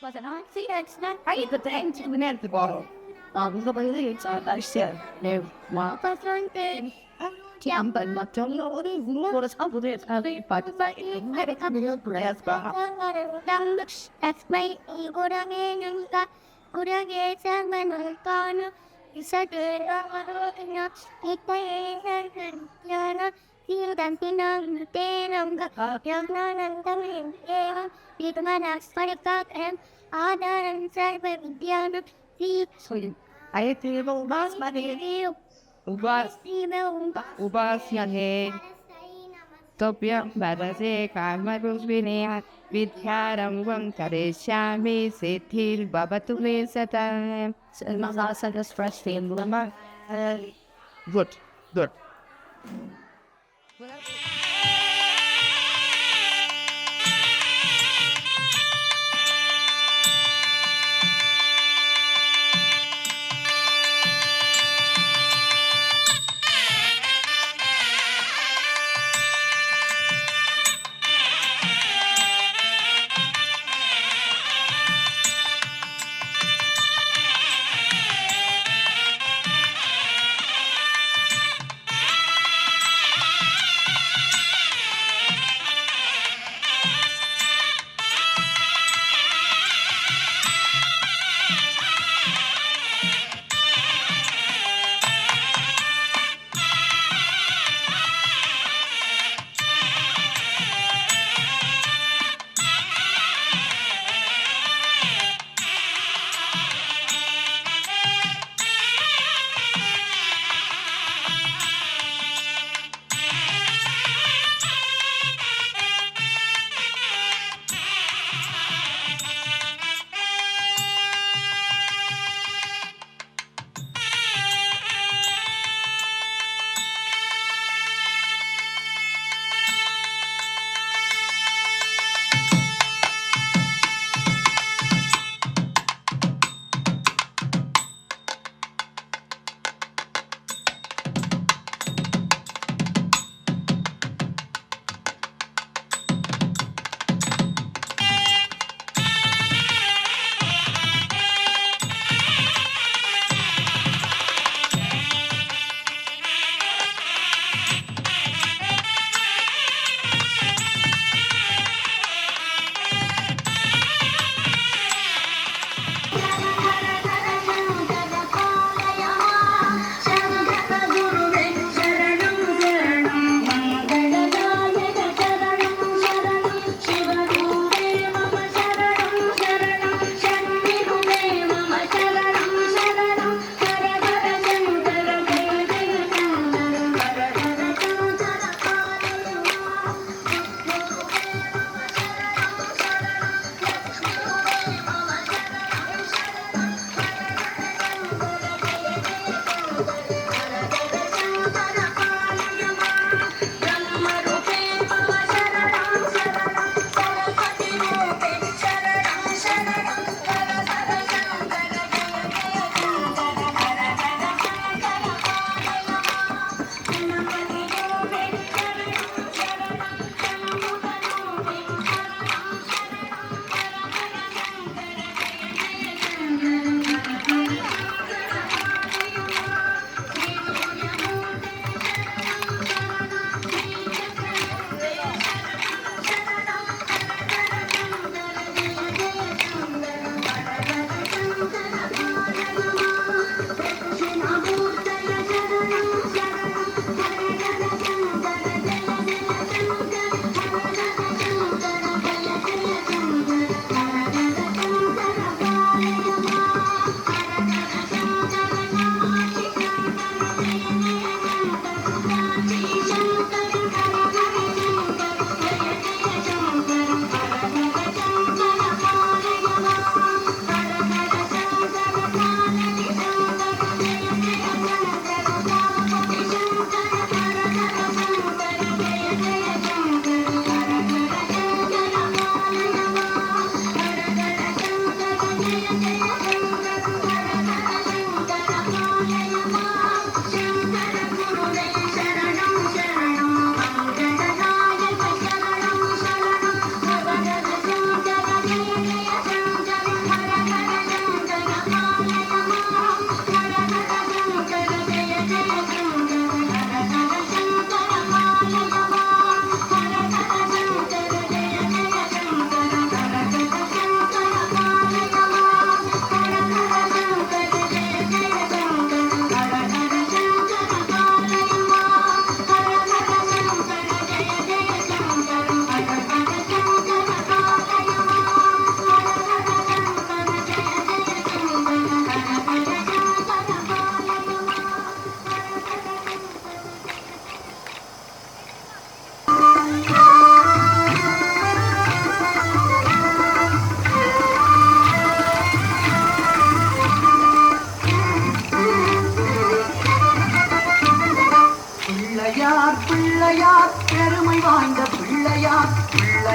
Was it on? See, it's not right. The thing to the bottle. The way it's on that shit. No, what the thing? Yeah, but not don't know what it is. What is up with it? I think, but it's like, I think I'm a breath, but that's my ego. Good again, and when I'm gone, you said, feel that thing on the day of the young man and the main air. Be the man as for the God and other and say with the other feet. I feel lost by the hill. Ubas yahe Topia Badase Karmadus Vinia Vidharam Karesha me Setil Babatumi Satan Mazasa just fresh fame Lama. Good, good.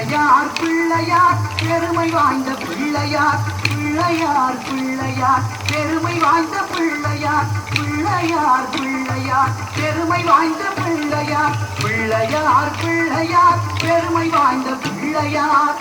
Pillaiyar Pillaiyar பெருமை வாய்ந்த பிள்ளையார் பிள்ளையார் பிள்ளையார் பெருமை வாய்ந்த பிள்ளையார் பிள்ளையார் பிள்ளையார் பெருமை வாய்ந்த பிள்ளையார் பிள்ளையார் பிள்ளையார் பெருமை வாய்ந்த பிள்ளையார்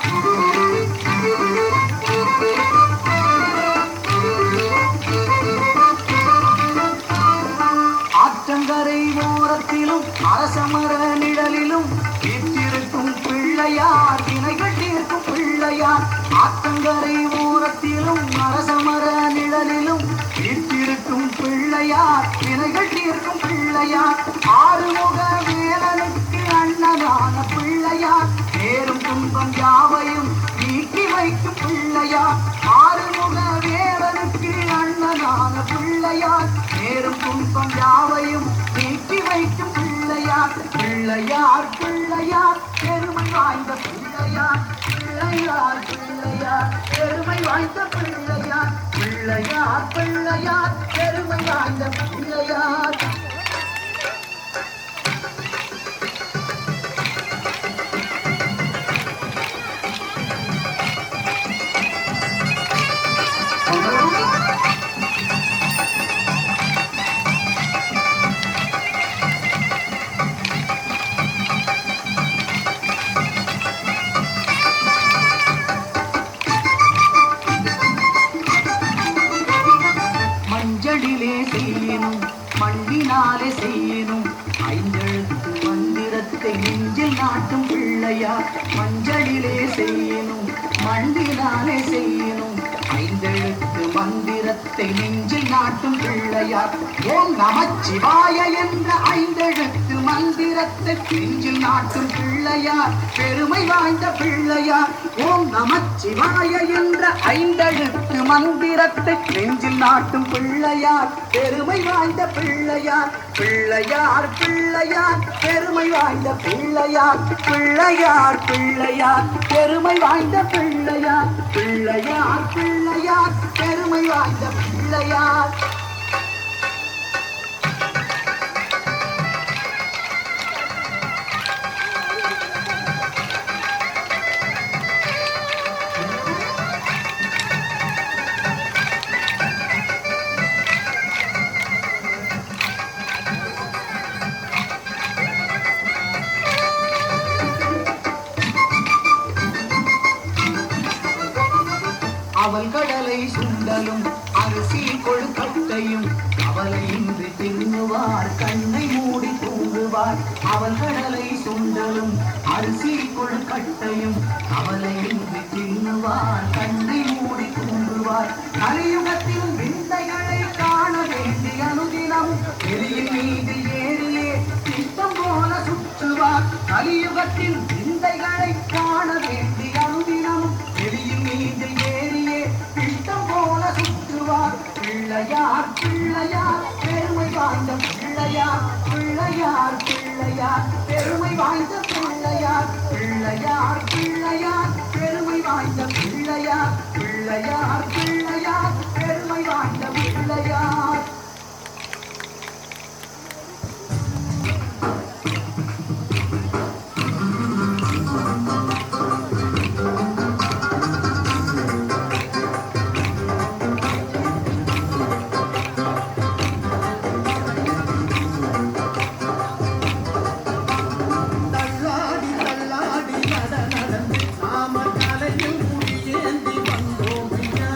ஆற்றங்கரை ஓரத்திலும் அரசமர நிழலிலும் வீற்றிருக்கும் பிள்ளையார் வினைகள் தீர்க்கும் பிள்ளையார் ஆற்றங்கரை ஓரத்திலும் அரசமர நிழலிலும் வீற்றிருக்கும் பிள்ளையார் வினைகள் தீர்க்கும் பிள்ளையார் ஆறுமுக வேலனுக்கு அண்ணனான பிள்ளையார் நேரும் துன்பம் யாவையும் நீக்கி வைக்கும் பிள்ளையார் ஆறுமுக வேலனுக்கு அண்ணனான பிள்ளையார் நேரும் துன்பம் யாவையும் நீக்கி வைக்கும் பிள்ளையார் பிள்ளையார் பிள்ளையார் பெருமை வாய்ந்த பிள்ளையார் பிள்ளையார் பிள்ளையார் பெருமை வாய்ந்த பிள்ளையார் பிள்ளையார் பிள்ளையார் பெருமை வாய்ந்த பிள்ளையார் மஞ்சளிலே செய்யணும் மண்ணினாலே செய்யணும் ஐந்தெழுத்து மந்திரத்தை நெஞ்சில் நாட்டும் பிள்ளையார் மஞ்சளிலே செய்யணும் மண்ணினாலே செய்யணும் ஐந்தெழுத்து மந்திரத்தை நெஞ்சில் நாட்டும் பிள்ளையார் ஓம் நமச்சிவாய என்ற ஐந்தெழுத்து மந்திரத்தை நெஞ்சில் நாட்டும் பிள்ளையார் பெருமை வாய்ந்த பிள்ளையார் ஓம் நமச்சிவாய என்ற ஐந்தெழுத்து மந்திரத்தை நெஞ்சில் நாட்டும் பிள்ளையார் பெருமை வாய்ந்த பிள்ளையார் பிள்ளையார் பிள்ளையார் பெருமை வாய்ந்த பிள்ளையார் பிள்ளையார் பிள்ளையார் பெருமை வாய்ந்த பிள்ளையார் பிள்ளையார் பிள்ளையார் பெருமை வாய்ந்த பிள்ளையார் அவள் கடலை சுண்டலும் அரிசி கொழுக்கட்டையும் அவளையின்றி தின்னுவார் கண்ணை மூடி தூங்குவார் அவள் கடலை சுண்டலும் அரிசி கொழுக்கட்டையும் அவளையின்றி தின்னுவார் கண்ணை மூடி தூங்குவார் கலியுகத்தில் விந்தைகளை காண வேண்டி அனுதினம் எரியின் மீது ஏறியே திட்டம் போல சுற்றுவார் கலியுகத்தில் விந்தைகளை காண வேண்டி அனுதினம் எரியின் மீது ஏறியே திட்டம் போல சுற்றுவார் பிள்ளையார் பிள்ளையார் பெருமை வாய்ந்த பிள்ளையார் பிள்ளையார் பிள்ளையார் பெருமை வாய்ந்த பிள்ளையார் பிள்ளையார் பிள்ளையார் பெருமை வாய்ந்த பிள்ளையார் பிள்ளையார் பிள்ளையார் பெருமை வாய்ந்த பிள்ளையார் நடந்து நாம கலையில் முடியேந்தி வந்தோம் ஐயா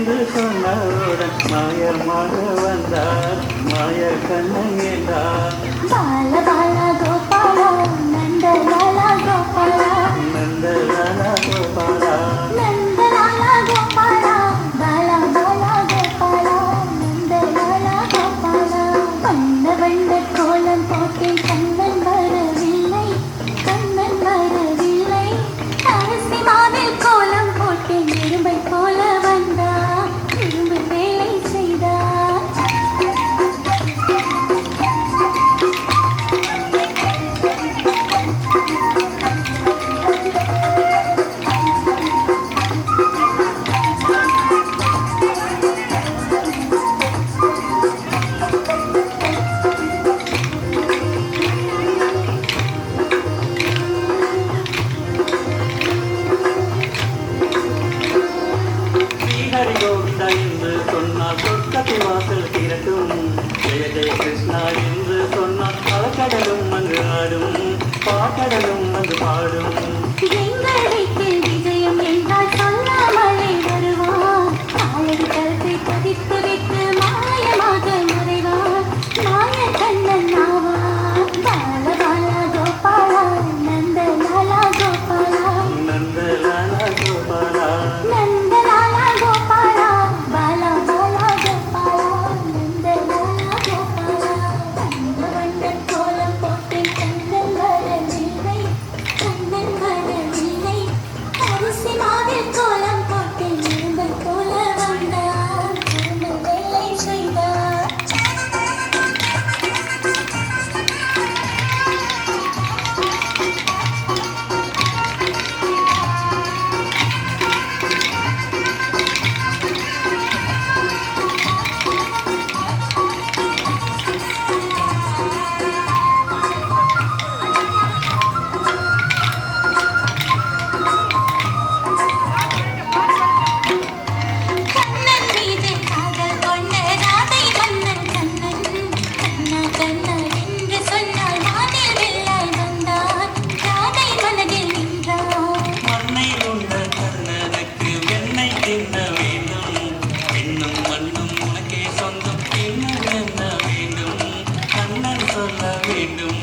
என்று சொன்னவுடன் மாயமாக வந்தார் மாய கண்ணன் என்றார். பால பால கோபாலா நந்தலாலா கோபாலா நந்தலாலா கோபாலா நந்தலாலா கோபாலா பாலா பாலா கோபாலா நந்தலாலா கோபாலா வண்ண வண்ண கோலம் போட்டேன் கண்ணன் வரவில்லை கண்ணன் வரவில்லை அரிசி மாவில் கோலம் போட்டேன் இரும்பை போல வந்தா இரும்பு வேலை செய்தார். ஸ்ரீஹரி கோவிந்தா என்று சொன்னால் சொர்க்கத்தின் வாசல் திறக்கும். ஜெய ஜெய கிருஷ்ணா என்று சொன்னால் அலக்கடலும் அங்கு ஆடும் பாக்கடலும் அங்கு பாடும். எங்களுக்கு விஜயம் என்றால் சொல்லாமலே வருவார் காலடி கருத்தை பதித்து விட்டு மாயமாக மறைவார் மாய கண்ணன் ஆவார். பால பால கோபாலா நந்தலாலா கோபாலா நந்தலாலா கோபாலா நந்தலாலா கோபாலா பாலா பாலா கோபாலா நந்தலாலா கோபாலா வண்ண வண்ண கோலம் போட்டேன் கண்ணன் வரவில்லை கண்ணன் வரவில்லை அரிசி மாவில் கோலம் போட்டேன் இரும்பை போல வந்தார் இரும்பு வேலை செய்தார். கண்ணன் மீது காதல் கொண்ட ராதை மன்னன் கண்ணன் கண்ணா கண்ணா என்று சொன்னால் வானில் வெள்ளாய் வந்தார் ராதை மனதில் நின்றார். மண்ணை உண்ட கண்ணனுக்கு வெண்ணெய் தின்ன வேண்டும். பெண்ணும் மண்ணும் உனக்கே சொந்தம் தின்ன என்ன வேண்டும் கண்ணன் சொல்ல வேண்டும்.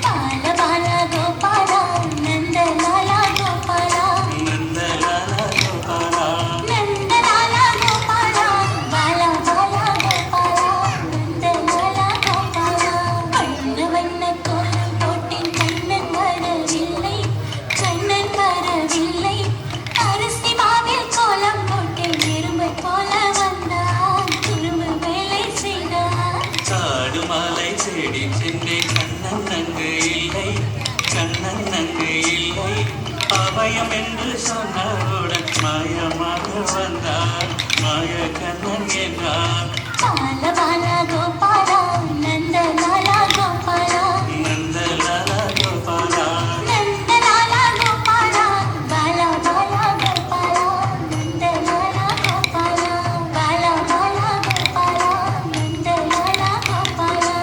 பால பால கோபாலா நந்தலாலா கோபாலா நந்தலாலா கோபாலா நந்தலாலா கோபாலா பாலா பாலா கோபாலா நந்தலாலா கோபாலா வண்ண வண்ண கோலம் போட்டேன் கண்ணன் வரவில்லை கண்ணன் வரவில்லை அரிசி மாவில் கோலம் போட்டேன் இரும்பை போல வந்தார் இரும்பு வேலை செய்தார். காடு மாலை செடி சென்றே கண்ணன் அங்கு இல்லை கண்ணன் அங்கு இல்லை அபயம் என்று சொன்னவுடன் மாயமாக வந்தார் மாய கண்ணன் என்றார். பால பால கோபாலா நந்தலாலா கோபாலா நந்தலாலா கோபாலா நந்தலாலா கோபாலா பாலா பாலா கோபாலா நந்தலாலா கோபாலா பாலா பாலா கோபாலா நந்தலாலா கோபாலா.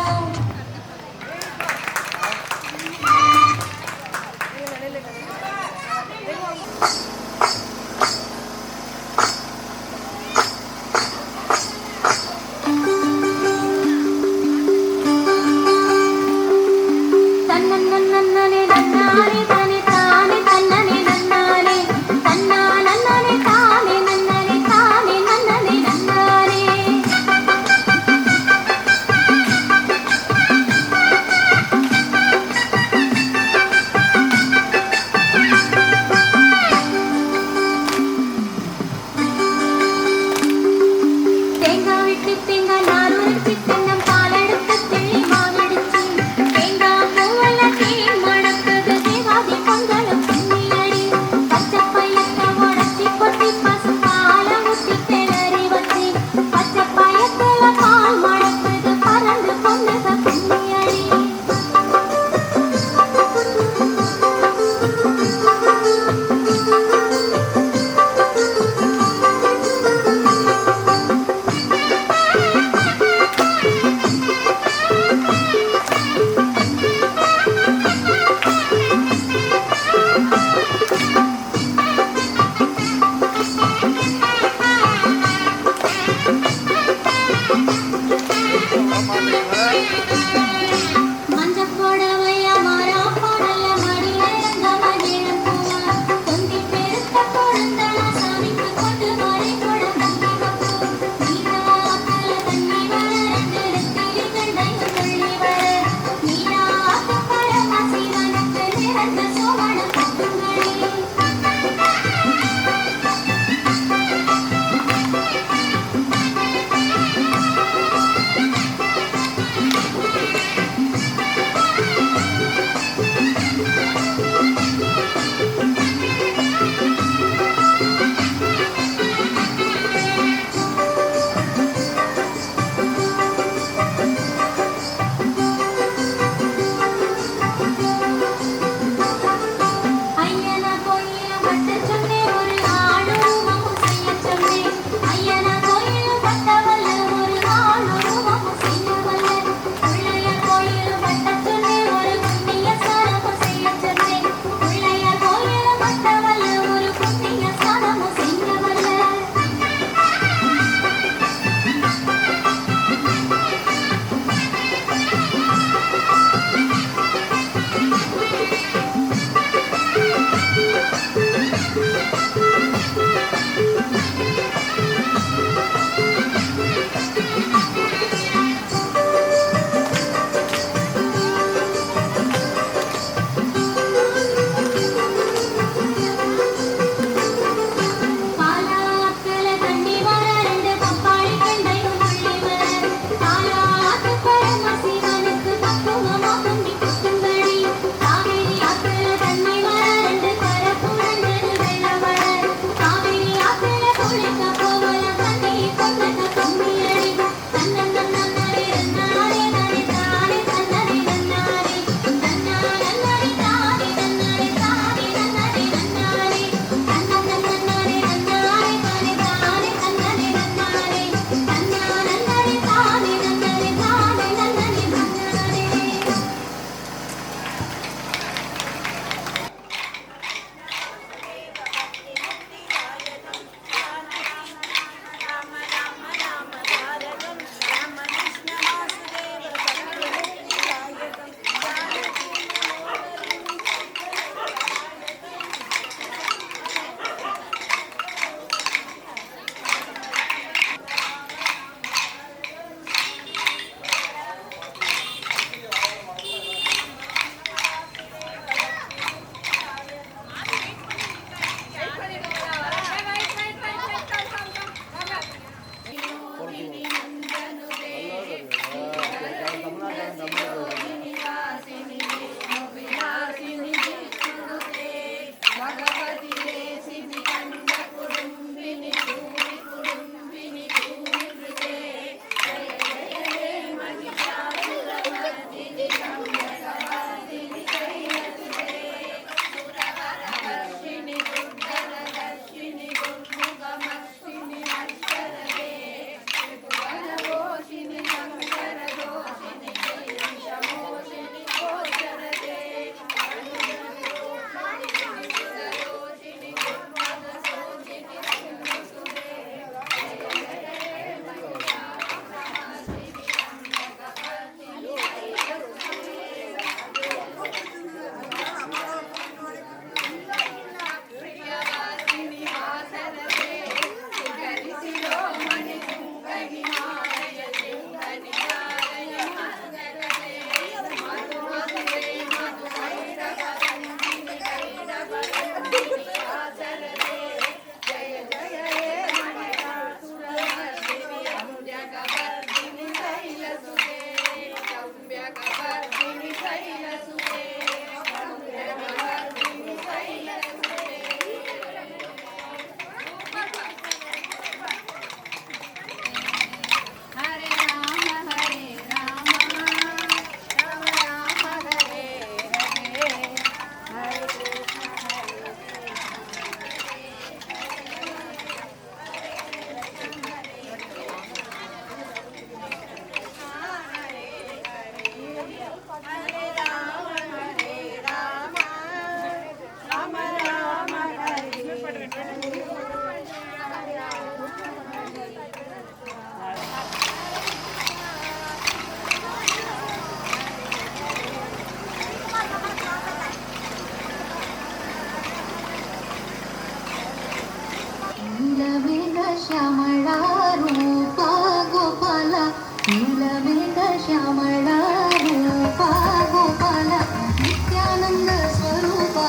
श्यामला रूपा गोपाला नीलमेघ श्यामला रूपा गोपाला नित्यानंद स्वरूपा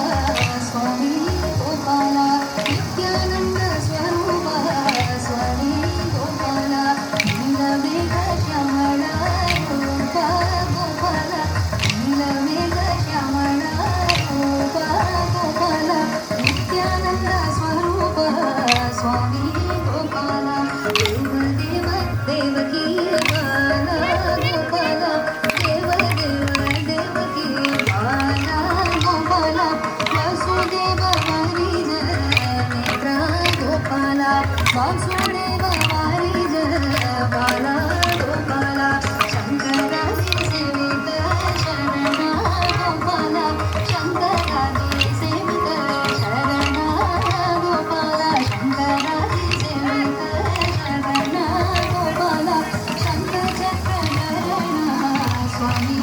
स्वामी गोपाला नित्यानंद स्वरूपा स्वामी गोपाला नीलमेघ श्यामला रूपा गोपाला नीलमेघ श्यामला रूपा गोपाला नित्यानंद स्वरूपा स्वामी गोपाला देव देव देवकी बाला गोपाला देव देव देवकी बाला गोपाला वासुदेव वारिज नेत्रा गोपाला वासुदेव वारिज बाला गोपाला शंकरादी सेवित शरणा गोपाला शंकरादी सेवित शरणा गोपाला शंकरादी सेवित शरणा गोपाला शंकर चक्र शरणा स्वामी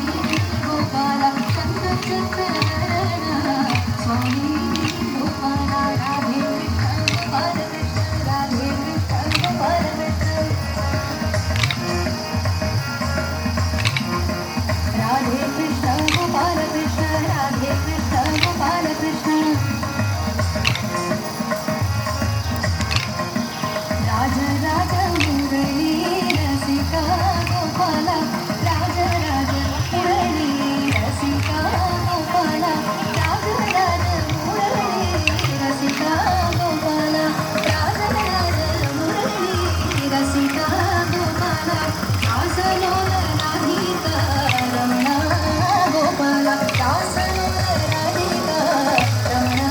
गोपाला शंकर चक्र शरणा स्वामी गोपाला राधे कृष्ण गोपाल कृष्ण राधे कृष्ण गोपाल कृष्ण राधे कृष्ण गोपाल कृष्ण राज राज मुरली रसिका गोपाला राज राज मुरली रसिका गोपाला राज राज मुरली रसिका गोपाला राज राज मुरली रसिका गोपाला दासलोल राधिका रमणा गोपाला दासलोल राधिका रमणा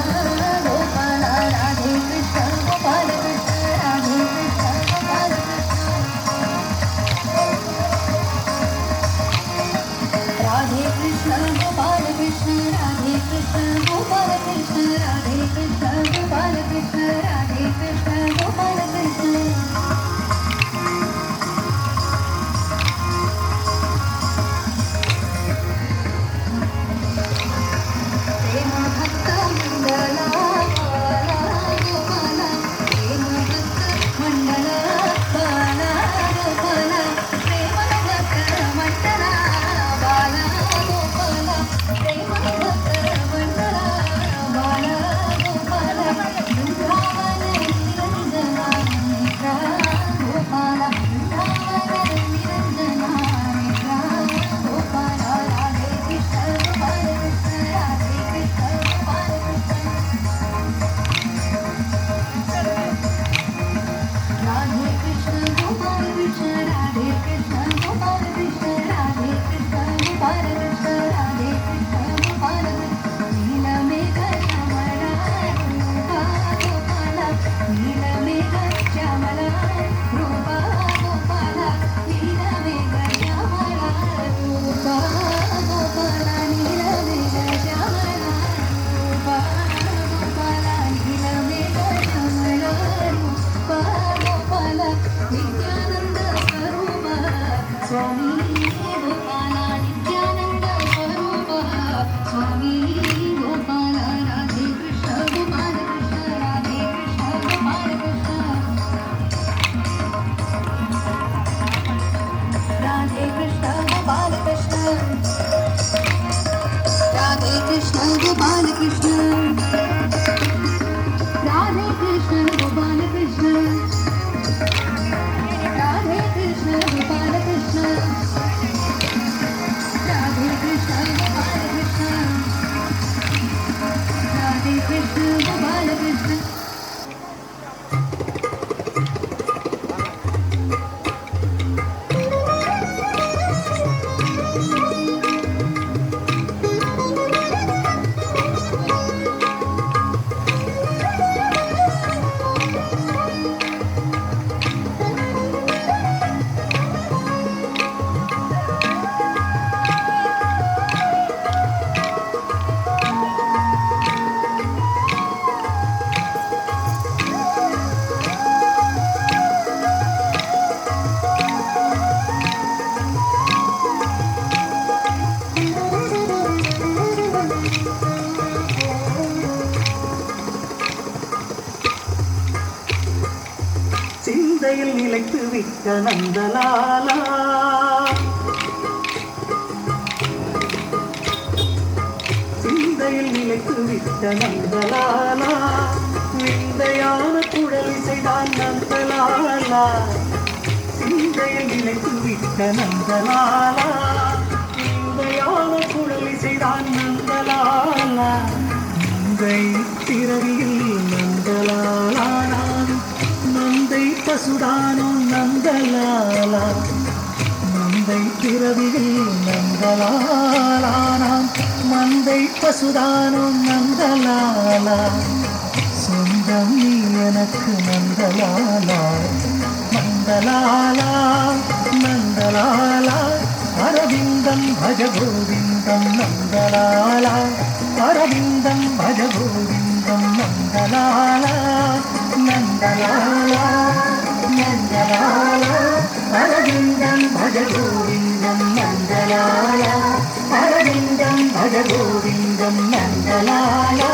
गोपाला राधे कृष्ण गोपाल कृष्ण राधे कृष्ण गोपाल कृष्ण राधे कृष्ण गोपाल कृष्ण राधे कृष्ण गोपाल कृष्ण राधे कृष्ण गोपाल कृष्ण राधे कृष्ण गोपाल कृष्ण प्रेम भक्त मंडला बाला गोपाला प्रेम भक्त मंडला बाला गोपाला प्रेम भक्त मंडला बाला गोपाला प्रेम भक्त मंडला बाला गोपाला वृंदावन निरंजना नेत्रा गोपाला वृंदावन निरंजना नेत्रा गोपाला राधे कृष्ण गोपाल कृष्ण राधे कृष्ण गोपाल कृष्ण राधे कृष्ण गोपाल कृष्ण राधे कृष्ण गोपाल कृष्ण राधे कृष्ण गोपाल कृष्ण राधे कृष्ण गोपाल कृष्ण नीलमेघ श्यामला रूपा गोपाला नीलमेघ श्यामला रूपा गोपाला नीलमेघ श्यामला रूपा गोपाला नीलमेघ श्यामला रूपा गोपाला नीलमेघ श्यामला रूपा गोपाला नित्यानंद स्वरूपा स्वामी गोपाला नित्यानंद स्वरूपा स्वामी गोपाला राधे कृष्ण गोपाल कृष्ण राधे कृष्ण गोपाल कृष्ण राधे कृष्ण गोपाल कृष्ण राधे कृष्ण गोपाल कृष्ण राधे कृष्ण गोपाल कृष्ण राधे कृष्ण गोपाल कृष्ण राधे कृष्ण गोपाल कृष्ण राधे कृष्ण गोपाल कृष्ण சிந்தையில் நிலைத்து விட்ட நந்தலாலா சிந்தையில் நிலைத்து விட்ட நந்தலாலா விந்தையான குழல் இசைதான் நந்தலாலா சிந்தையில் நிலைத்து விட்ட நந்தலாலா விந்தையான குழல் இசைதான் நந்தலாலா நந்தை பிறவியில் நந்தலாலா நந்தை பசுதானோ நந்தலாலா நந்தை பிறவியில் நந்தலாலா மந்தை பசுதானோ நந்தலாலா சொந்தம் நீ எனக்கு நந்தலாலா நந்தலாலா நந்தலாலா அரவிந்தம் பஜ கோவிந்தம் நந்தலாலா அரவிந்தம் பஜ கோவிந்தம் நந்தலாலா நந்தலாலா நந்தலாலா அரவிந்தம் பஜ கோவிந்தம் நந்தலாலா அரவிந்தம் பஜ கோவிந்தம் நந்தலாலா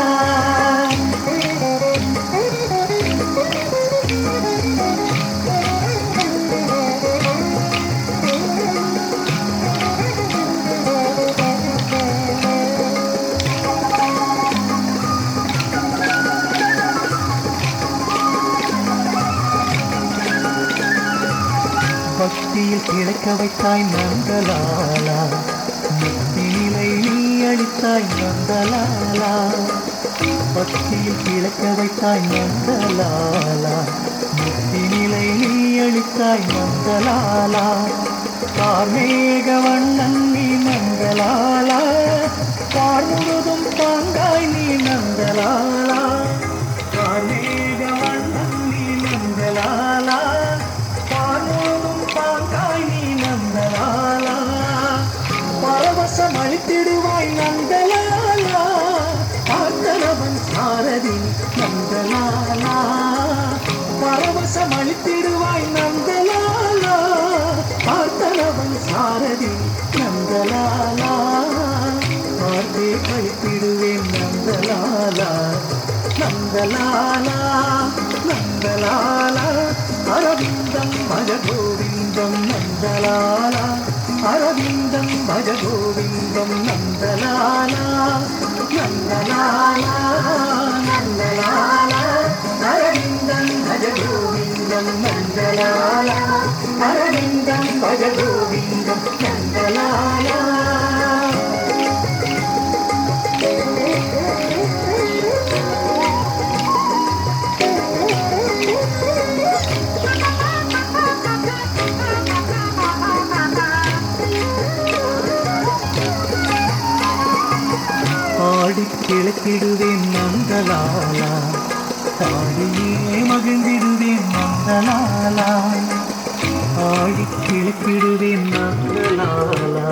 பக்தியில் கிழக்க வைத்தாய் நந்தலாலா முக்தி நிலை நீ அளித்தாய் நந்தலாலா பக்தியில் கிழக்க வைத்தாய் நந்தலாலா முக்தி நிலை நீ அளித்தாய் நந்தலாலா கார்மேக வண்ணன் நீ நந்தலாலா கார் முழுதும் தாங்காய் நீ நந்தலாலா கார்மேக வண்ணன் நீ நந்தலாலா பரவசம் அளித்திடுவாய் நந்தலாலா பார்த்தனவன் சாரதி நந்தலாலா பரவசம் அளித்திடுவாய் நந்தலாலா பார்த்தனவன் சாரதி நந்தலாலா பார்த்தே கழித்திடுவேன் நந்தலாலா நந்தலாலா நந்தலாலா அரவிந்தம் பஜ கோவிந்தம் நந்தலாலா அரவிந்தம் பஜ கோவிந்தம் நந்தலாலா நந்தலாலா நந்தலாலா அரவிந்தம் பஜ கோவிந்தம் நந்தலாலா அரவிந்தம் பஜ கோவிந்தம் நந்தலாலா ஆடி கிழக்கிடுவேன் நந்தலாலா ஆடியே மகிழ்ந்திடுவேன் நந்தலாலா ஆடி கிழக்கிடுவேன் நந்தலாலா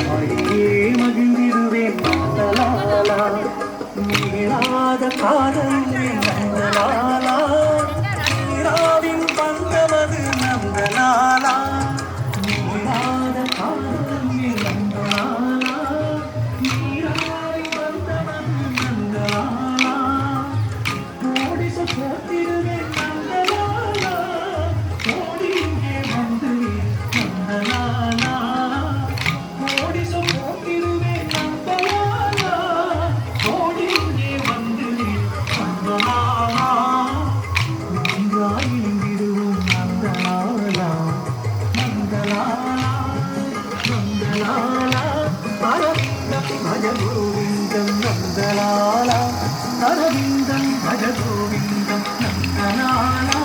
ஆடியே மகிழ்ந்திடுவேன் நந்தலாலா மீளாத காதல் நந்தலாலா நீராவின் பந்தமது நந்தலாலா மீளாத காதல் நந்தலாலா போத்திடுவேன் நந்தலாலா ஓடி இங்கே வந்து நந்தலாலா ஓடி போத்திடுவேன் நந்தலாலா ஓடி இங்கே வந்து நந்தலாலா நன்றாயிடுவோம் நந்தலாலா நந்தலாலா நந்தலாலா அரவிந்தம் பஜ கோவிந்தம் நந்தலாலா அரவிந்தம் பஜ கோவிந்தம் நந்தலாலா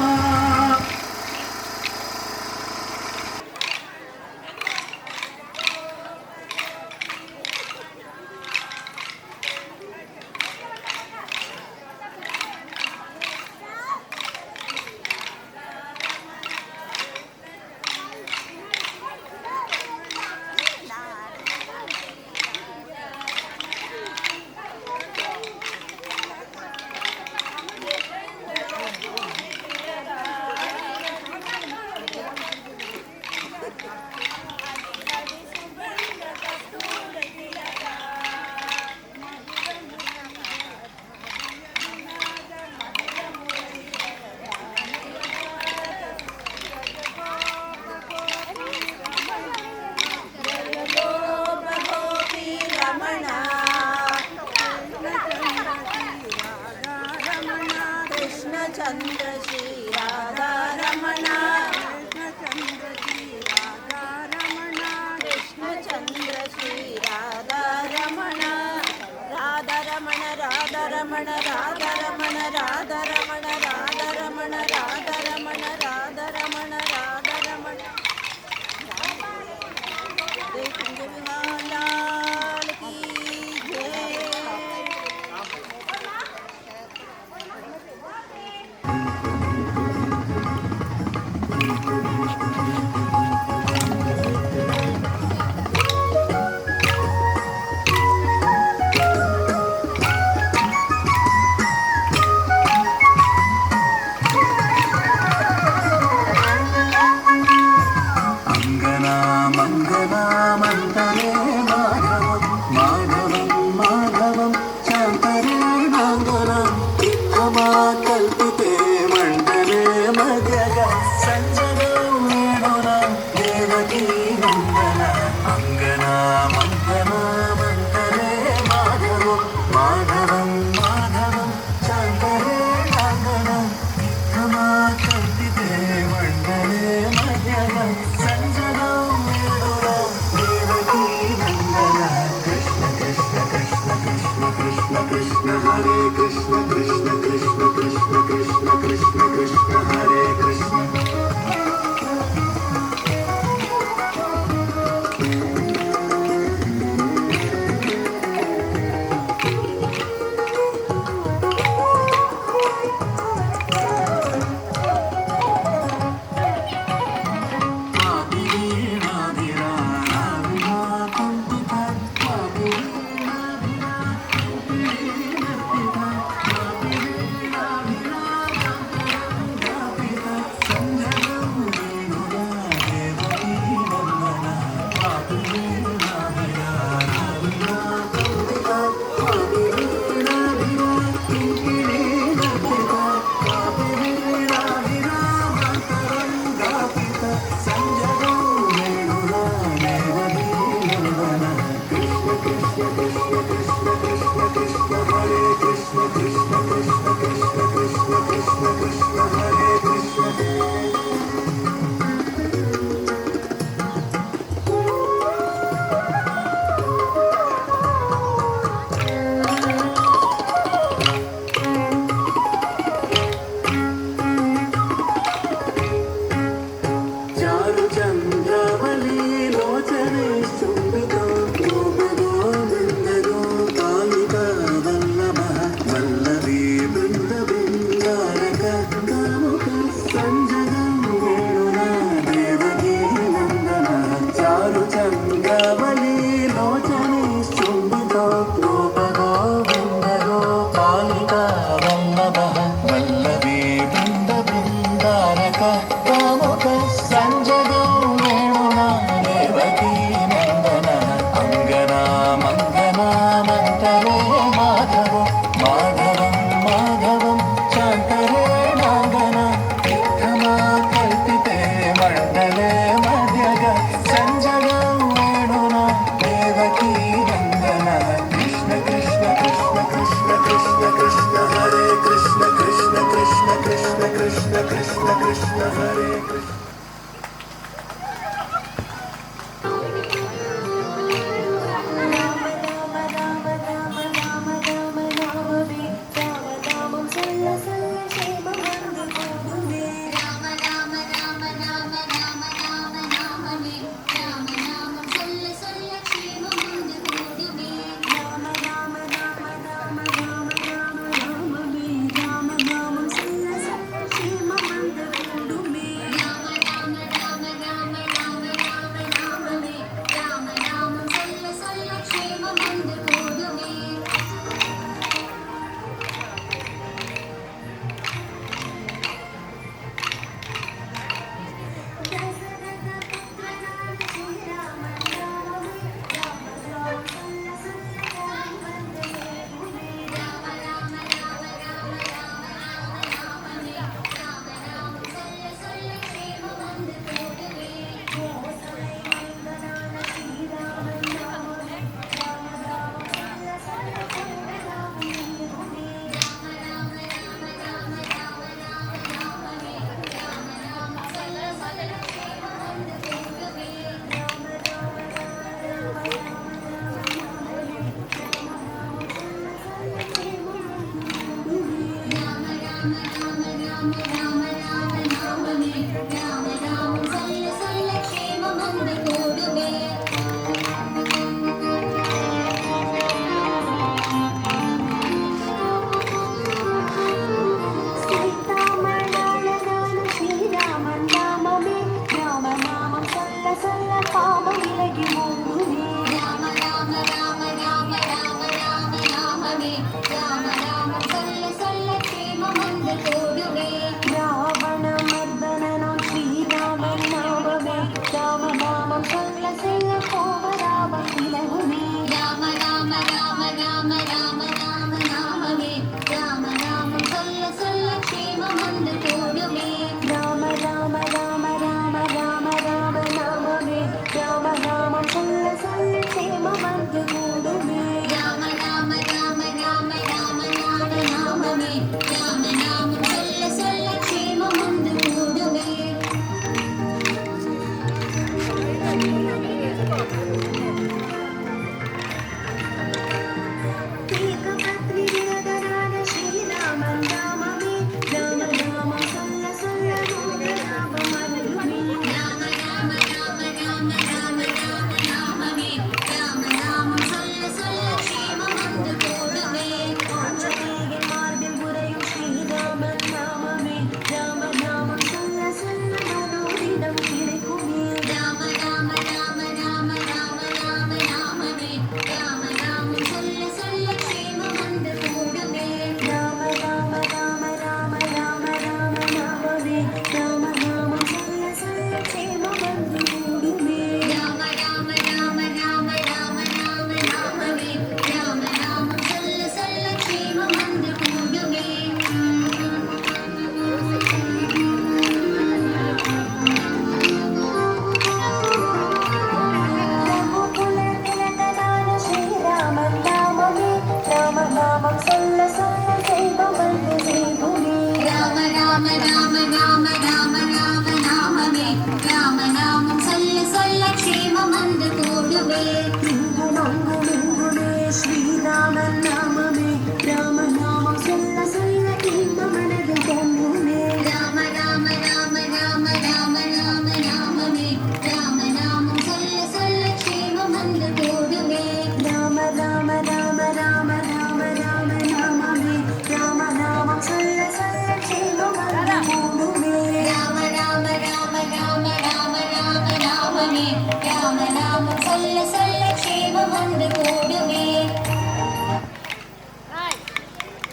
ரமண ராத ரமண ராத ரமண ராத ரமண ராத ரமண ராத ரமண ராத ரமண தேசிங்க விஹாலால் கி ஜெய். అంగనా మంగనా మంతరే మాధవం మాధవం మాధవం శాంతరే నాంగనం ఇక్కమా కల్పితే మండలే మధ్యగ సంజనం వేణునం దేవకీ నందన అంగనా మంగనా మంతరే మాధవం మాధవం మాధవం శాంతరే నాంగనం ఇక్కమా కల్పితే మండలే మధ్యగ సంజనం వేణునం దేవకీ నందన కృష్ణ కృష్ణ కృష్ణ కృష్ణ కృష్ణ కృష్ణ హరే కృష్ణ కృష్ణ కృష్ణ కృష్ణ కృష్ణ కృష్ణ కృష్ణ హరే కృష్ణ చారు చంద్రవలి లోచనే చుంబితో గోపగో నిందగో కాళికా ராம